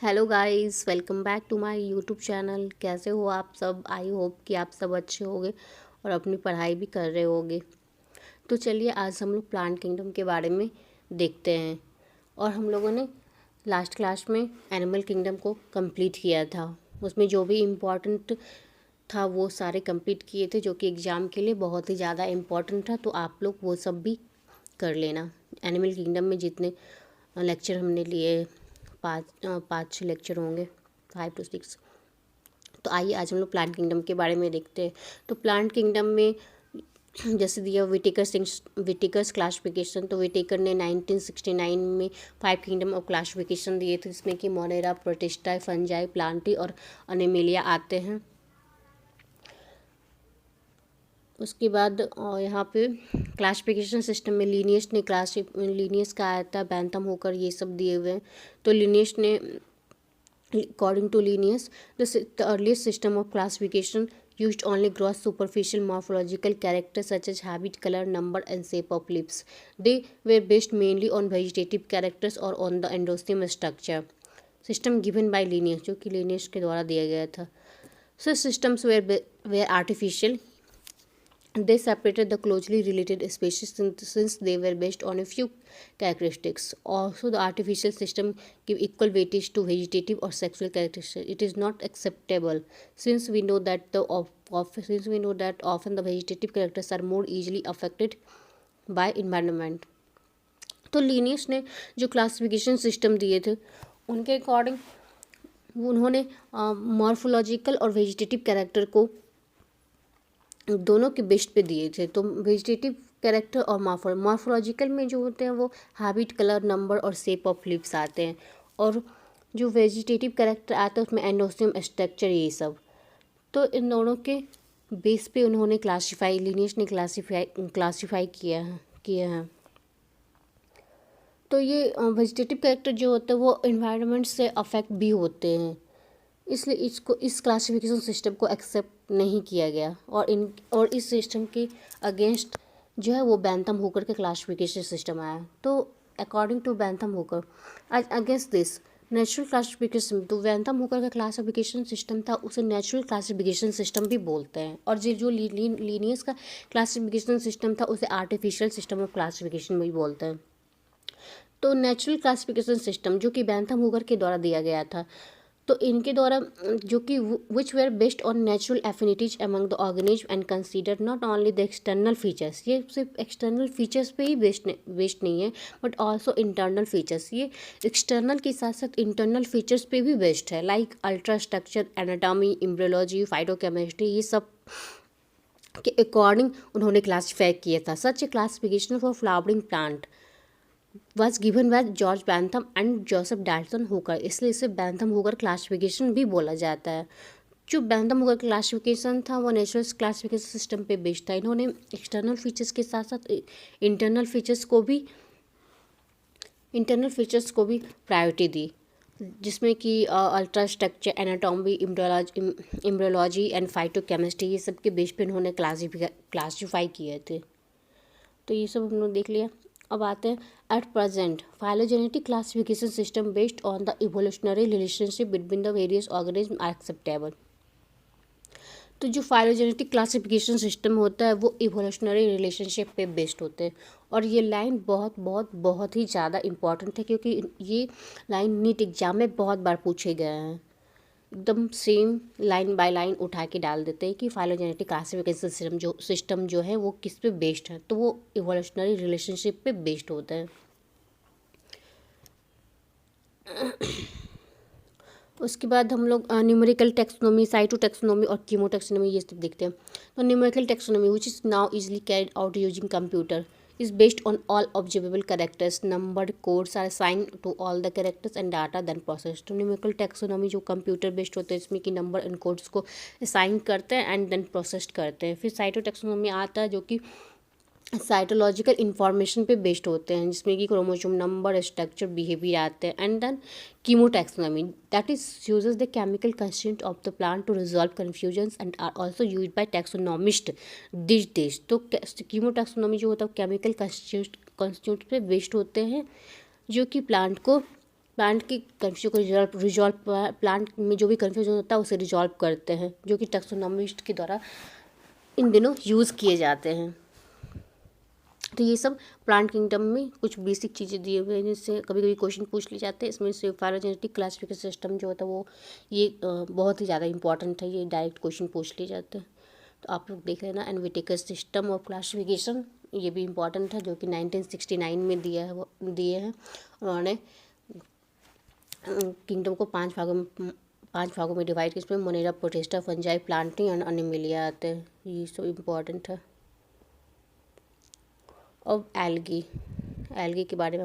Hello guys, welcome back to my YouTube channel. कैसे हो आप सब? आई होप कि आप सब अच्छे होंगे और अपनी पढ़ाई भी कर रहे होंगे। तो चलिए आज हम लोग प्लांट किंगडम के बारे में देखते हैं। और हम लोगों ने लास्ट क्लास में एनिमल किंगडम को कंप्लीट किया था। उसमें जो भी इम्पोर्टेंट था वो सारे कंप्लीट किए थे, जो कि एग्ज़ाम के लिए बहुत ही ज़्यादा इम्पोर्टेंट था। तो आप लोग वो सब भी कर लेना। एनिमल किंगडम में जितने लेक्चर हमने लिए, पाँच छः लेक्चर होंगे, 5 to 6। तो आइए आज हम लोग प्लांट किंगडम के बारे में देखते हैं। तो प्लांट किंगडम में जैसे दिया विटिकर्स क्लासिफिकेशन। तो विटेकर ने 1969 में 5 किंगडम ऑफ क्लासिफिकेशन दिए थे, जिसमें कि मोनेरा, प्रोटिस्टा, फंजाई, प्लांटी और अनेमेलिया आते हैं। उसके बाद यहाँ पे क्लासिफिकेशन सिस्टम में लीनियस का आया था, बैंथम होकर ये सब दिए हुए हैं। तो लीनियस ने according to Linnaeus, the earliest system of classification used only gross superficial morphological characters such as habit, color, number, and shape of leaves. They were based mainly on vegetative characters or on the endosome structure. System given by Linnaeus, जो कि Linnaeus के द्वारा दिया गया था. So systems were artificial. They separated the closely related species since they were based on a few characteristics. Also, the artificial system give equal weightage to vegetative or sexual characteristics. It is not acceptable since we know that often the vegetative characters are more easily affected by environment. तो Linnaeus ने जो classification system दिए थे उनके according उन्होंने morphological और vegetative character को दोनों के बेस्ट पे दिए थे। तो वेजिटेटिव कैरेक्टर और मॉर्फोलॉजिकल में जो होते हैं वो हैबिट, कलर, नंबर और शेप ऑफ लिप्स आते हैं। और जो वेजिटेटिव कैरेक्टर आता है उसमें एंडोसियम स्ट्रक्चर, ये सब। तो इन दोनों के बेस पे उन्होंने लीनियस ने क्लासीफाई किया है। तो ये वेजिटेटिव कैरेक्टर जो होते हैं वो इन्वायरमेंट से अफेक्ट भी होते हैं, इसलिए इस क्लासिफिकेशन सिस्टम को एक्सेप्ट नहीं किया गया। और इस सिस्टम के अगेंस्ट जो है वो बैंथम हुकर के क्लासिफिकेशन सिस्टम आया। तो according to Bentham Hooker, against this natural classification, तो बैंथम हुकर का क्लासिफिकेशन सिस्टम था उसे नेचुरल क्लासिफिकेशन सिस्टम भी बोलते हैं। और जो लीनियस का क्लासिफिकेशन सिस्टम था उसे आर्टिफिशियल सिस्टम ऑफ क्लासिफिकेशन भी बोलते हैं। तो नेचुरल क्लासिफिकेशन सिस्टम जो कि बैंथम हुकर के द्वारा दिया गया था, तो इनके द्वारा जो कि which were based on natural affinities among the organism and consider not only the external features. ये सिर्फ एक्सटर्नल फीचर्स पे ही बेस्ड नहीं है, बट ऑल्सो इंटरनल फीचर्स। ये एक्सटर्नल के साथ साथ इंटरनल फीचर्स पे भी बेस्ड है, like ultra structure, anatomy, embryology, phytochemistry, ये सब के अकॉर्डिंग उन्होंने क्लासीफाई किया था। Such a classification for flowering plant was given by George Bentham and Joseph Dalton Hooker, इसलिए इसे बैंथम हुकर क्लासिफिकेशन भी बोला जाता है। जो बैंथम हुकर क्लासिफिकेशन था वो नेचुरल क्लासिफिकेशन सिस्टम पे बेस्ड था। इन्होंने एक्सटर्नल फीचर्स के साथ साथ इंटरनल फीचर्स को भी प्रायोरिटी दी, जिसमें कि ultra structure, anatomy, embryology and phytochemistry, ये सब के बेस पे इन्होंने क्लासीफाई किए थे। तो ये सब हम लोग देख लिया। अब आते हैं at present phylogenetic classification system based on the evolutionary relationship between the various organism are acceptable. तो जो फाइलोजेनेटिक क्लासिफिकेशन सिस्टम होता है वो इवोल्यूशनरी रिलेशनशिप पे बेस्ड होते हैं। और ये लाइन बहुत बहुत बहुत ही ज़्यादा इम्पॉर्टेंट है, क्योंकि ये लाइन नीट एग्जाम में बहुत बार पूछे गए हैं। एकदम सेम लाइन बाय लाइन उठा के डाल देते हैं कि फाइलोजेनेटिक क्लासिफिकेशन सिस्टम जो है वो किस पे बेस्ड है, तो वो इवोल्यूशनरी रिलेशनशिप पे बेस्ड होता है। उसके बाद हम लोग न्यूमेरिकल टेक्सोनोमी, साइटोटेक्सोनोमी और कीमोटेक्सोनोमी ये सब देखते हैं। तो numerical taxonomy which is now easily carried out using computer is based on all observable characters. Numbered codes are assigned to all the characters and data then processed. तो numerical taxonomy जो computer based होते हैं, इसमें कि number and codes को assign करते हैं and then processed करते हैं। फिर साइटोटेक्सोनॉमी आता है जो कि साइटोलॉजिकल इंफॉर्मेशन पे बेस्ड होते हैं, जिसमें कि क्रोमोसोम नंबर, स्ट्रक्चर, बिहेवियर आते हैं। And then chemotaxonomy that is uses the chemical constituent of the plant to resolve confusions and are also use by taxonomist this days. तो कीमोटैक्सोनॉमी जो होता है केमिकल कंस्टिट्यूट पे बेस्ड होते हैं, जो कि प्लांट को प्लांट की कन्फ्यूजन को रिजॉल्व प्लांट में जो भी कन्फ्यूजन होता है उसे रिजॉल्व करते हैं, जो कि टैक्सोनॉमिस्ट के द्वारा इन दिनों यूज़ किए जाते हैं। तो ये सब प्लांट किंगडम में कुछ बेसिक चीज़ें दिए हुए हैं जिससे कभी कभी क्वेश्चन पूछ लिए जाते हैं। इसमें से फाइलोजेनेटिक क्लासिफिकेशन सिस्टम जो होता है वो ये बहुत ही ज़्यादा इंपॉर्टेंट है, ये डायरेक्ट क्वेश्चन पूछ लिए जाते हैं। तो आप लोग देख लेना। And Whittaker system of classification, ये भी इम्पॉर्टेंट है, जो कि 1969 में दिया है, वो दिए हैं उन्होंने। किंगडम को 5 भागों में डिवाइड किया, इसमें Monera, protista, fungi, planting and Animalia आते हैं। ये सब इम्पॉर्टेंट है। अब एल्गी के बारे में